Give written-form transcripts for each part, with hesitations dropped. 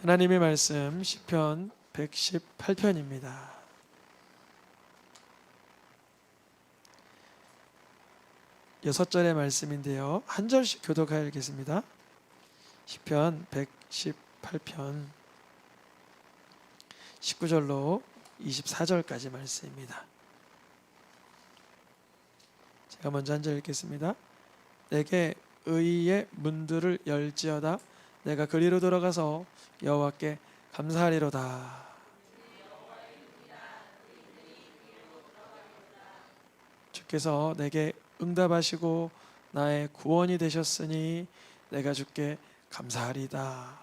하나님의 말씀 시편 118편입니다. 여섯 절의 말씀인데요. 한 절씩 교독하겠습니다. 시편 118편 19절로 24절까지 말씀입니다. 제가 먼저 한 절 읽겠습니다. 내게 의의 문들을 열지어다. 내가 그리로 들어가서 여호와께 감사하리로다. 주께서 내게 응답하시고 나의 구원이 되셨으니 내가 주께 감사하리다.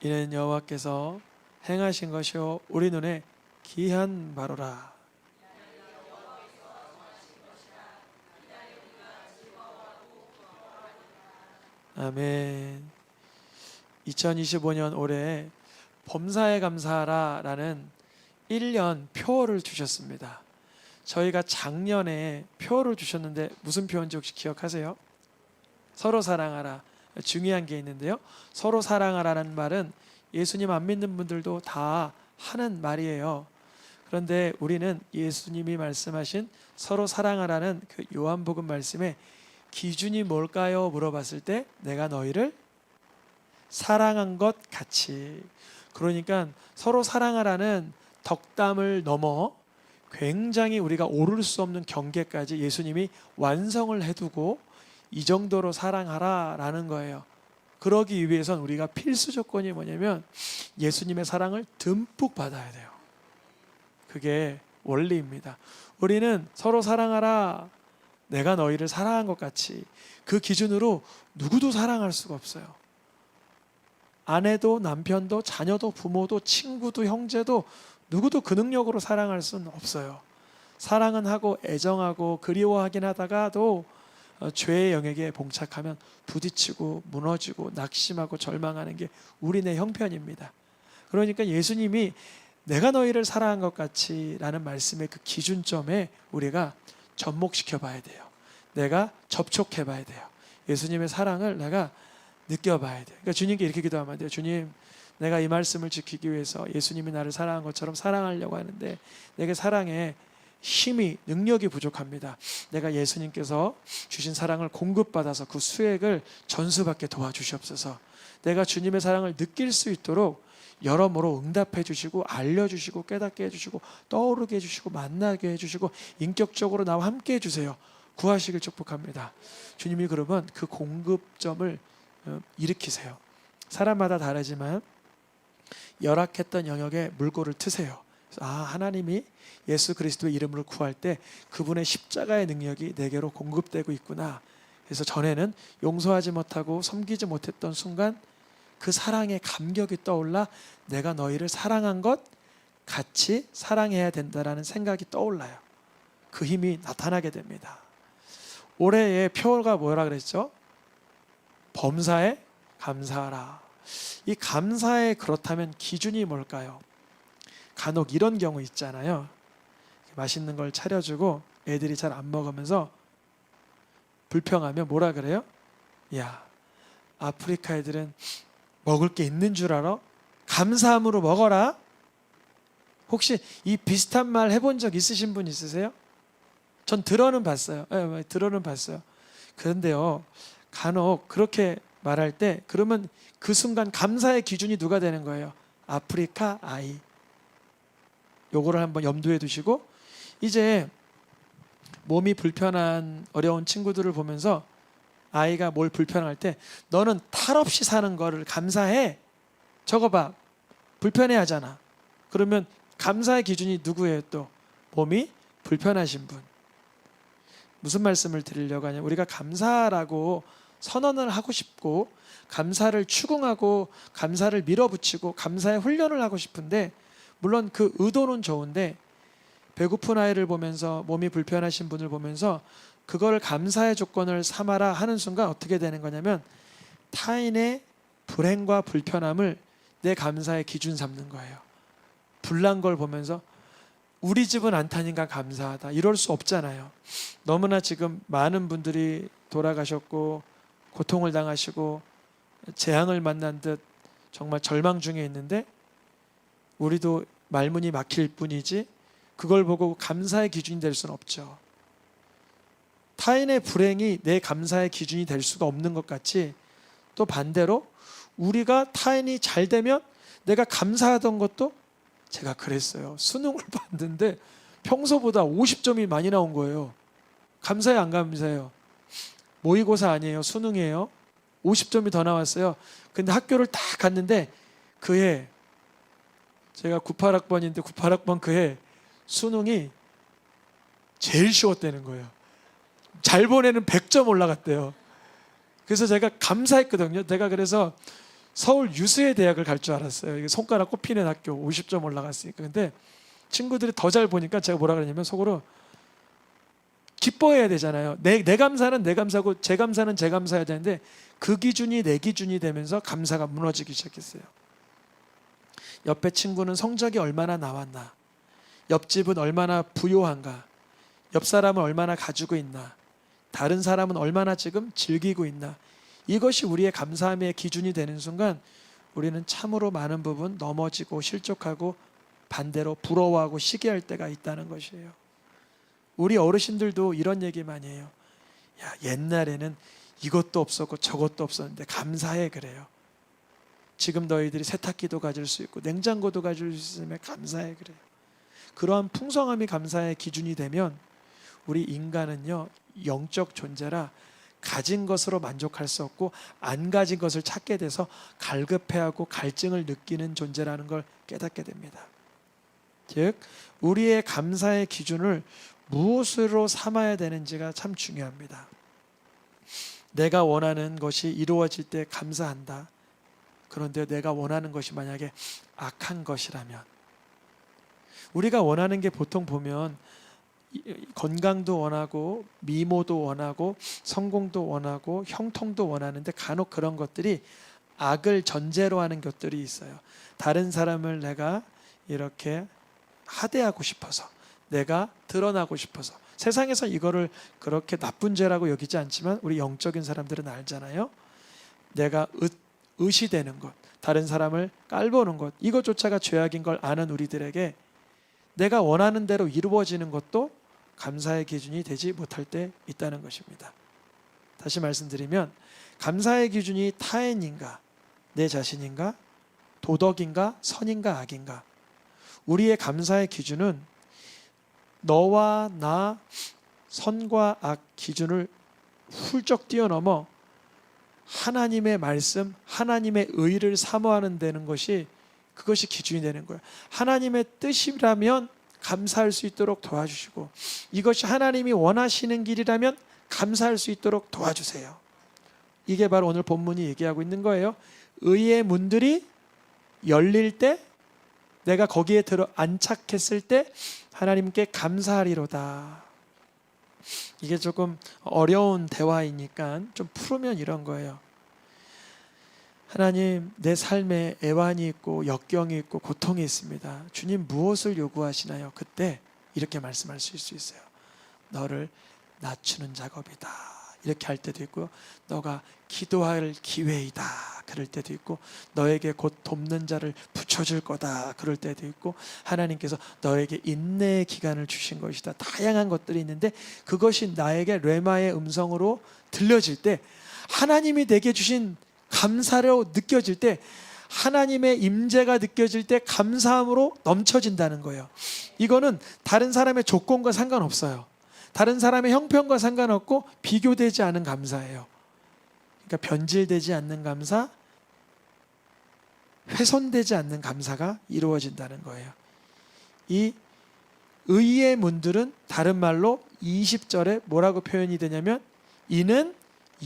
이는 여호와께서 행하신 것이요 우리 눈에 기이한 바로라. 아멘. 2025년 올해 범사에 감사하라라는 1년 표어를 주셨습니다. 저희가 작년에 표어를 주셨는데 무슨 표어인지 혹시 기억하세요? 서로 사랑하라. 중요한 게 있는데요. 서로 사랑하라는 말은 예수님 안 믿는 분들도 다 하는 말이에요. 그런데 우리는 예수님이 말씀하신 서로 사랑하라는 그 요한복음 말씀에 기준이 뭘까요? 물어봤을 때 내가 너희를 사랑한 것 같이. 그러니까 서로 사랑하라는 덕담을 넘어 굉장히 우리가 오를 수 없는 경계까지 예수님이 완성을 해두고 이 정도로 사랑하라라는 거예요. 그러기 위해선 우리가 필수 조건이 뭐냐면 예수님의 사랑을 듬뿍 받아야 돼요. 그게 원리입니다. 우리는 서로 사랑하라. 내가 너희를 사랑한 것 같이. 그 기준으로 누구도 사랑할 수가 없어요. 아내도 남편도 자녀도 부모도 친구도 형제도 누구도 그 능력으로 사랑할 수는 없어요. 사랑은 하고 애정하고 그리워하긴 하다가도 죄의 영역에 봉착하면 부딪히고 무너지고 낙심하고 절망하는 게 우리네 형편입니다. 그러니까 예수님이 내가 너희를 사랑한 것 같이 라는 말씀의 그 기준점에 우리가 접목시켜 봐야 돼요. 내가 접촉해 봐야 돼요. 예수님의 사랑을 내가 느껴봐야 돼요. 그러니까 주님께 이렇게 기도하면 돼요. 주님, 내가 이 말씀을 지키기 위해서 예수님이 나를 사랑한 것처럼 사랑하려고 하는데 내게 사랑에 힘이 능력이 부족합니다. 내가 예수님께서 주신 사랑을 공급받아서 그 수액을 전수받게 도와주시옵소서. 내가 주님의 사랑을 느낄 수 있도록 여러모로 응답해 주시고 알려주시고 깨닫게 해주시고 떠오르게 해주시고 만나게 해주시고 인격적으로 나와 함께 해주세요. 구하시길 축복합니다. 주님이 그러면 그 공급점을 일으키세요. 사람마다 다르지만 열악했던 영역에 물꼬를 트세요. 하나님이 예수 그리스도의 이름으로 구할 때 그분의 십자가의 능력이 내게로 공급되고 있구나. 그래서 전에는 용서하지 못하고 섬기지 못했던 순간 그 사랑의 감격이 떠올라 내가 너희를 사랑한 것 같이 사랑해야 된다라는 생각이 떠올라요. 그 힘이 나타나게 됩니다. 올해의 표어가 뭐라 그랬죠? 범사에 감사하라. 이 감사에 그렇다면 기준이 뭘까요? 간혹 이런 경우 있잖아요. 맛있는 걸 차려주고 애들이 잘 안 먹으면서 불평하면 뭐라 그래요? 야, 아프리카 애들은 먹을 게 있는 줄 알아? 감사함으로 먹어라. 혹시 이 비슷한 말 해본 적 있으신 분 있으세요? 전 들어는 봤어요. 들어는 봤어요. 그런데요, 간혹 그렇게 말할 때 그러면 그 순간 감사의 기준이 누가 되는 거예요? 아프리카 아이. 요거를 한번 염두에 두시고 이제 몸이 불편한 어려운 친구들을 보면서 아이가 뭘 불편할 때 너는 탈 없이 사는 거를 감사해. 저거 봐. 불편해 하잖아. 그러면 감사의 기준이 누구예요? 또 몸이 불편하신 분. 무슨 말씀을 드리려고 하냐면 우리가 감사라고 선언을 하고 싶고 감사를 추궁하고 감사를 밀어붙이고 감사의 훈련을 하고 싶은데 물론 그 의도는 좋은데 배고픈 아이를 보면서 몸이 불편하신 분을 보면서 그걸 감사의 조건을 삼아라 하는 순간 어떻게 되는 거냐면 타인의 불행과 불편함을 내 감사의 기준 삼는 거예요. 불난 걸 보면서 우리 집은 안 타니까 감사하다. 이럴 수 없잖아요. 너무나 지금 많은 분들이 돌아가셨고 고통을 당하시고 재앙을 만난 듯 정말 절망 중에 있는데 우리도 말문이 막힐 뿐이지 그걸 보고 감사의 기준이 될 수는 없죠. 타인의 불행이 내 감사의 기준이 될 수가 없는 것 같이 또 반대로 우리가 타인이 잘 되면 내가 감사하던 것도 제가 그랬어요. 수능을 봤는데 평소보다 50점이 많이 나온 거예요. 감사해요, 안 감사해요? 모의고사 아니에요, 수능이에요. 50점이 더 나왔어요. 근데 학교를 딱 갔는데 그해 제가 98학번인데 98학번 그해 수능이 제일 쉬웠다는 거예요. 잘 보내는 100점 올라갔대요. 그래서 제가 감사했거든요. 내가 그래서 서울 유수의 대학을 갈 줄 알았어요. 이게 손가락 꼽히는 학교 50점 올라갔으니까. 근데 친구들이 더 잘 보니까 제가 뭐라 그러냐면 속으로 기뻐해야 되잖아요. 내 감사는 내 감사고 제 감사는 제 감사해야 되는데 그 기준이 내 기준이 되면서 감사가 무너지기 시작했어요. 옆에 친구는 성적이 얼마나 나왔나, 옆집은 얼마나 부요한가, 옆 사람은 얼마나 가지고 있나, 다른 사람은 얼마나 지금 즐기고 있나, 이것이 우리의 감사함의 기준이 되는 순간 우리는 참으로 많은 부분 넘어지고 실족하고 반대로 부러워하고 시기할 때가 있다는 것이에요. 우리 어르신들도 이런 얘기 많이 해요. 야, 옛날에는 이것도 없었고 저것도 없었는데 감사해 그래요. 지금 너희들이 세탁기도 가질 수 있고 냉장고도 가질 수 있으면 감사해 그래요. 그러한 풍성함이 감사의 기준이 되면 우리 인간은요, 영적 존재라 가진 것으로 만족할 수 없고 안 가진 것을 찾게 돼서 갈급해하고 갈증을 느끼는 존재라는 걸 깨닫게 됩니다. 즉 우리의 감사의 기준을 무엇으로 삼아야 되는지가 참 중요합니다. 내가 원하는 것이 이루어질 때 감사한다. 그런데 내가 원하는 것이 만약에 악한 것이라면, 우리가 원하는 게 보통 보면 건강도 원하고 미모도 원하고 성공도 원하고 형통도 원하는데 간혹 그런 것들이 악을 전제로 하는 것들이 있어요. 다른 사람을 내가 이렇게 하대하고 싶어서, 내가 드러나고 싶어서. 세상에서 이거를 그렇게 나쁜 죄라고 여기지 않지만 우리 영적인 사람들은 알잖아요. 내가 의시되는 것, 다른 사람을 깔보는 것, 이것조차가 죄악인 걸 아는 우리들에게 내가 원하는 대로 이루어지는 것도 감사의 기준이 되지 못할 때 있다는 것입니다. 다시 말씀드리면 감사의 기준이 타인인가, 내 자신인가, 도덕인가, 선인가, 악인가. 우리의 감사의 기준은 너와 나 선과 악 기준을 훌쩍 뛰어넘어 하나님의 말씀, 하나님의 의를 사모하는 되는 것이, 그것이 기준이 되는 거예요. 하나님의 뜻이라면 감사할 수 있도록 도와주시고, 이것이 하나님이 원하시는 길이라면 감사할 수 있도록 도와주세요. 이게 바로 오늘 본문이 얘기하고 있는 거예요. 의의 문들이 열릴 때, 내가 거기에 들어 안착했을 때 하나님께 감사하리로다. 이게 조금 어려운 대화이니까 좀 풀으면 이런 거예요. 하나님, 내 삶에 애환이 있고 역경이 있고 고통이 있습니다. 주님, 무엇을 요구하시나요? 그때 이렇게 말씀할 수 있어요. 너를 낮추는 작업이다. 이렇게 할 때도 있고요. 너가 기도할 기회이다. 그럴 때도 있고, 너에게 곧 돕는 자를 붙여줄 거다. 그럴 때도 있고, 하나님께서 너에게 인내의 기간을 주신 것이다. 다양한 것들이 있는데 그것이 나에게 레마의 음성으로 들려질 때, 하나님이 내게 주신 감사로 느껴질 때, 하나님의 임재가 느껴질 때 감사함으로 넘쳐진다는 거예요. 이거는 다른 사람의 조건과 상관없어요. 다른 사람의 형편과 상관없고 비교되지 않은 감사예요. 그러니까 변질되지 않는 감사, 훼손되지 않는 감사가 이루어진다는 거예요. 이 의의 문들은 다른 말로 20절에 뭐라고 표현이 되냐면 이는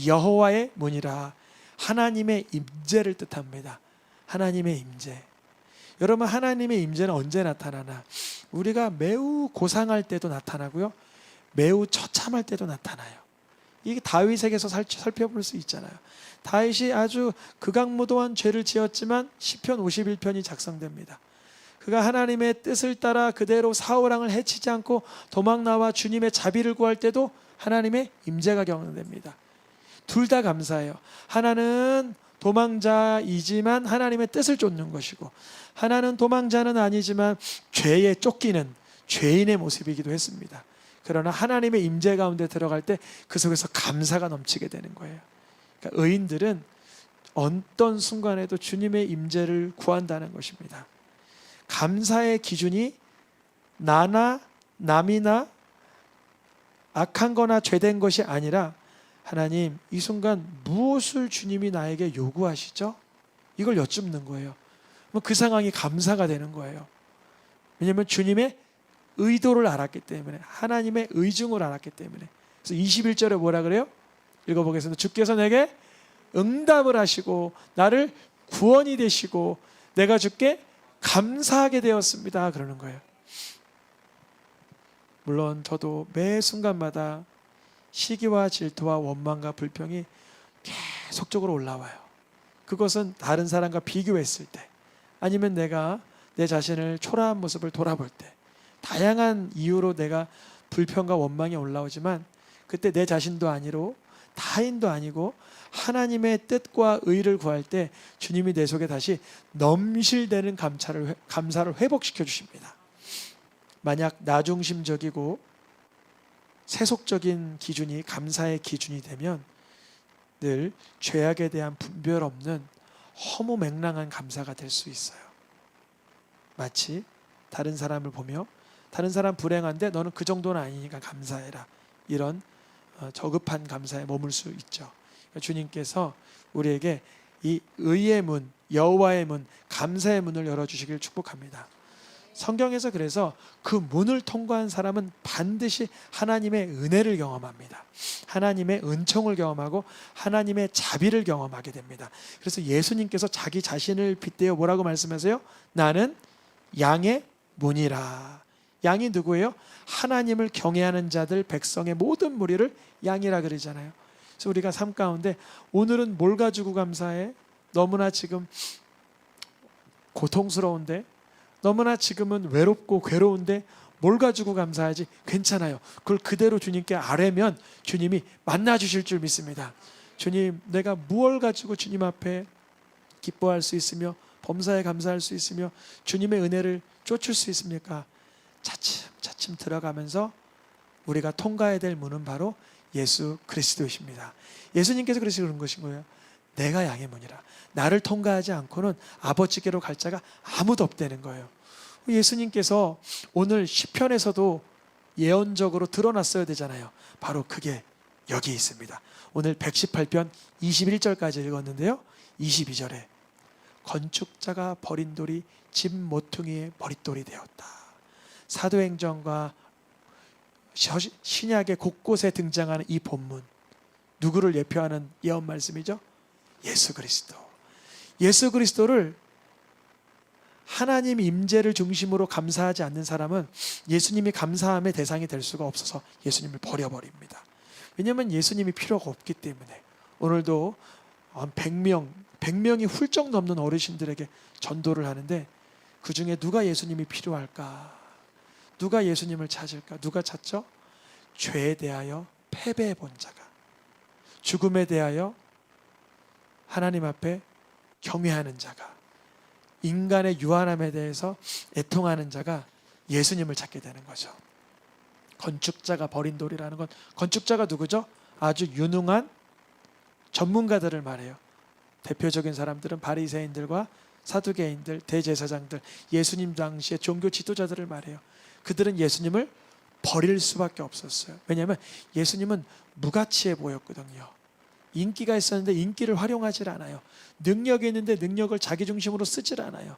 여호와의 문이라. 하나님의 임재를 뜻합니다. 하나님의 임재. 여러분, 하나님의 임재는 언제 나타나나? 우리가 매우 고상할 때도 나타나고요, 매우 처참할 때도 나타나요. 이게 다윗에게서 살펴볼 수 있잖아요. 다윗이 아주 극악무도한 죄를 지었지만 시편 51편이 작성됩니다. 그가 하나님의 뜻을 따라 그대로 사울왕을 해치지 않고 도망 나와 주님의 자비를 구할 때도 하나님의 임재가 경험됩니다. 둘 다 감사해요. 하나는 도망자이지만 하나님의 뜻을 쫓는 것이고, 하나는 도망자는 아니지만 죄에 쫓기는 죄인의 모습이기도 했습니다. 그러나 하나님의 임재 가운데 들어갈 때 그 속에서 감사가 넘치게 되는 거예요. 그러니까 의인들은 어떤 순간에도 주님의 임재를 구한다는 것입니다. 감사의 기준이 나나 남이나 악한 거나 죄된 것이 아니라, 하나님 이 순간 무엇을 주님이 나에게 요구하시죠? 이걸 여쭙는 거예요. 그 상황이 감사가 되는 거예요. 왜냐하면 주님의 의도를 알았기 때문에, 하나님의 의중을 알았기 때문에. 그래서 21절에 뭐라 그래요? 읽어보겠습니다. 주께서 내게 응답을 하시고 나를 구원이 되시고 내가 주께 감사하게 되었습니다, 그러는 거예요. 물론 저도 매 순간마다 시기와 질투와 원망과 불평이 계속적으로 올라와요. 그것은 다른 사람과 비교했을 때, 아니면 내가 내 자신을 초라한 모습을 돌아볼 때, 다양한 이유로 내가 불평과 원망이 올라오지만, 그때 내 자신도 아니로 타인도 아니고 하나님의 뜻과 의를 구할 때 주님이 내 속에 다시 넘실대는 감사를 회복시켜 주십니다. 만약 나중심적이고 세속적인 기준이 감사의 기준이 되면 늘 죄악에 대한 분별 없는 허무맹랑한 감사가 될 수 있어요. 마치 다른 사람을 보며 다른 사람 불행한데 너는 그 정도는 아니니까 감사해라, 이런 저급한 감사에 머물 수 있죠. 주님께서 우리에게 이 의의 문, 여호와의 문, 감사의 문을 열어주시길 축복합니다. 성경에서 그래서 그 문을 통과한 사람은 반드시 하나님의 은혜를 경험합니다. 하나님의 은총을 경험하고 하나님의 자비를 경험하게 됩니다. 그래서 예수님께서 자기 자신을 빗대어 뭐라고 말씀하세요? 나는 양의 문이라. 양이 누구예요? 하나님을 경외하는 자들, 백성의 모든 무리를 양이라 그러잖아요. 그래서 우리가 삶 가운데 오늘은 뭘 가지고 감사해? 너무나 지금 고통스러운데, 너무나 지금은 외롭고 괴로운데 뭘 가지고 감사하지? 괜찮아요. 그걸 그대로 주님께 아뢰면 주님이 만나주실 줄 믿습니다. 주님, 내가 무엇을 가지고 주님 앞에 기뻐할 수 있으며 범사에 감사할 수 있으며 주님의 은혜를 쫓을 수 있습니까? 차츰차츰 들어가면서 우리가 통과해야 될 문은 바로 예수 그리스도이십니다. 예수님께서 그러시 그런 것인 거예요. 내가 양의 문이라. 나를 통과하지 않고는 아버지께로 갈 자가 아무도 없다는 거예요. 예수님께서 오늘 시편에서도 예언적으로 드러났어야 되잖아요. 바로 그게 여기 있습니다. 오늘 118편 21절까지 읽었는데요, 22절에 건축자가 버린 돌이 집 모퉁이의 머릿돌이 되었다. 사도행전과 신약의 곳곳에 등장하는 이 본문, 누구를 예표하는 예언 말씀이죠? 예수 그리스도. 예수 그리스도를 하나님 임재를 중심으로 감사하지 않는 사람은 예수님이 감사함의 대상이 될 수가 없어서 예수님을 버려버립니다. 왜냐하면 예수님이 필요가 없기 때문에. 오늘도 100명이 훌쩍 넘는 어르신들에게 전도를 하는데, 그 중에 누가 예수님이 필요할까? 누가 예수님을 찾을까? 누가 찾죠? 죄에 대하여 패배해 본 자가, 죽음에 대하여 하나님 앞에 경외하는 자가, 인간의 유한함에 대해서 애통하는 자가 예수님을 찾게 되는 거죠. 건축자가 버린 돌이라는 건, 건축자가 누구죠? 아주 유능한 전문가들을 말해요. 대표적인 사람들은 바리새인들과 사두개인들, 대제사장들, 예수님 당시의 종교 지도자들을 말해요. 그들은 예수님을 버릴 수밖에 없었어요. 왜냐하면 예수님은 무가치해 보였거든요. 인기가 있었는데 인기를 활용하지 않아요. 능력이 있는데 능력을 자기 중심으로 쓰질 않아요.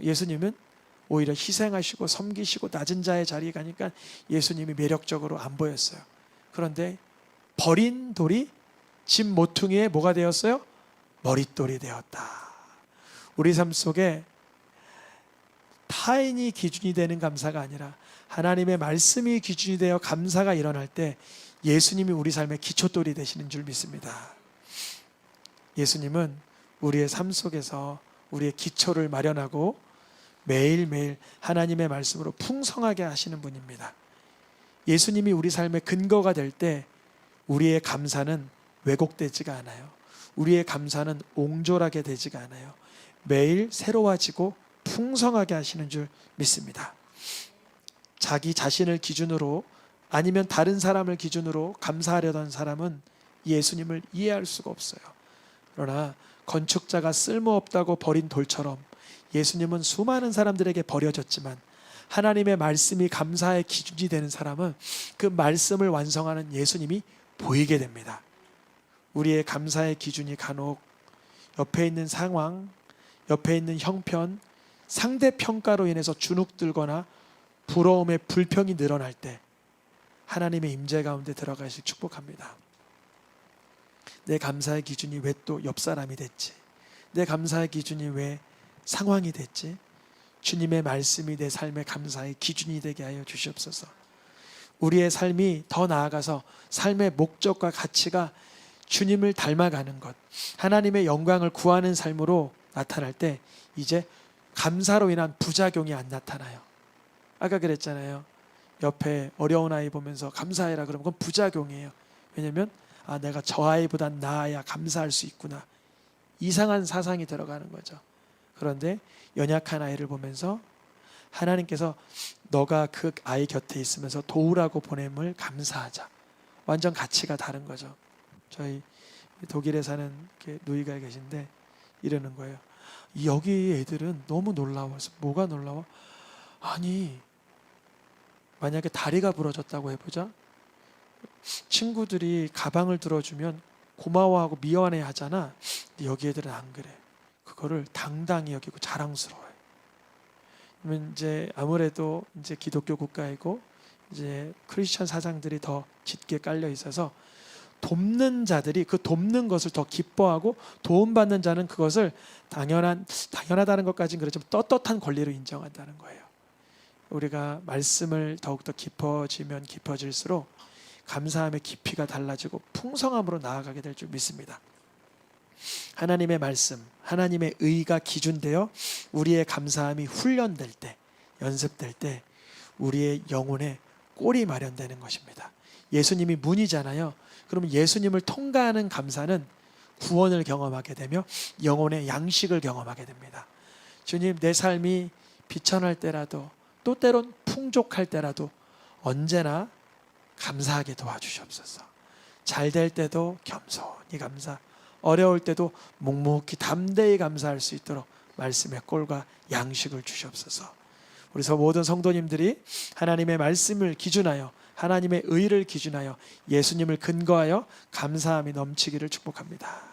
예수님은 오히려 희생하시고 섬기시고 낮은 자의 자리에 가니까 예수님이 매력적으로 안 보였어요. 그런데 버린 돌이 집 모퉁이에 뭐가 되었어요? 머릿돌이 되었다. 우리 삶 속에 타인이 기준이 되는 감사가 아니라 하나님의 말씀이 기준이 되어 감사가 일어날 때 예수님이 우리 삶의 기초돌이 되시는 줄 믿습니다. 예수님은 우리의 삶 속에서 우리의 기초를 마련하고 매일매일 하나님의 말씀으로 풍성하게 하시는 분입니다. 예수님이 우리 삶의 근거가 될 때 우리의 감사는 왜곡되지가 않아요. 우리의 감사는 옹졸하게 되지가 않아요. 매일 새로워지고 풍성하게 하시는 줄 믿습니다. 자기 자신을 기준으로 아니면 다른 사람을 기준으로 감사하려던 사람은 예수님을 이해할 수가 없어요. 그러나 건축자가 쓸모없다고 버린 돌처럼 예수님은 수많은 사람들에게 버려졌지만 하나님의 말씀이 감사의 기준이 되는 사람은 그 말씀을 완성하는 예수님이 보이게 됩니다. 우리의 감사의 기준이 간혹 옆에 있는 상황, 옆에 있는 형편, 상대평가로 인해서 주눅들거나 부러움의 불평이 늘어날 때 하나님의 임재 가운데 들어가실 축복합니다. 내 감사의 기준이 왜 또 옆 사람이 됐지? 내 감사의 기준이 왜 상황이 됐지? 주님의 말씀이 내 삶의 감사의 기준이 되게 하여 주시옵소서. 우리의 삶이 더 나아가서 삶의 목적과 가치가 주님을 닮아가는 것, 하나님의 영광을 구하는 삶으로 나타날 때 이제 감사로 인한 부작용이 안 나타나요. 아까 그랬잖아요. 옆에 어려운 아이 보면서 감사해라 그러면 그건 부작용이에요. 왜냐하면 내가 저 아이보단 나아야 감사할 수 있구나. 이상한 사상이 들어가는 거죠. 그런데 연약한 아이를 보면서 하나님께서 너가 그 아이 곁에 있으면서 도우라고 보냄을 감사하자. 완전 가치가 다른 거죠. 저희 독일에 사는 누이가 계신데 이러는 거예요. 여기 애들은 너무 놀라워서. 뭐가 놀라워? 아니 만약에 다리가 부러졌다고 해보자. 친구들이 가방을 들어주면 고마워하고 미안해 하잖아. 근데 여기 애들은 안 그래. 그거를 당당히 여기고 자랑스러워요. 그러면 이제 아무래도 이제 기독교 국가이고 이제 크리스천 사상들이 더 짙게 깔려 있어서 돕는 자들이 그 돕는 것을 더 기뻐하고 도움받는 자는 그것을 당연하다는 것까지는 그렇지만 떳떳한 권리로 인정한다는 거예요. 우리가 말씀을 더욱더 깊어지면 깊어질수록 감사함의 깊이가 달라지고 풍성함으로 나아가게 될 줄 믿습니다. 하나님의 말씀, 하나님의 의가 기준되어 우리의 감사함이 훈련될 때, 연습될 때 우리의 영혼에 꼴이 마련되는 것입니다. 예수님이 문이잖아요. 그러면 예수님을 통과하는 감사는 구원을 경험하게 되며 영혼의 양식을 경험하게 됩니다. 주님, 내 삶이 비천할 때라도 또 때론 풍족할 때라도 언제나 감사하게 도와주시옵소서. 잘 될 때도 겸손히 감사, 어려울 때도 묵묵히 담대히 감사할 수 있도록 말씀의 꼴과 양식을 주시옵소서. 우리 모든 성도님들이 하나님의 말씀을 기준하여 하나님의 의를 기준하여 예수님을 근거하여 감사함이 넘치기를 축복합니다.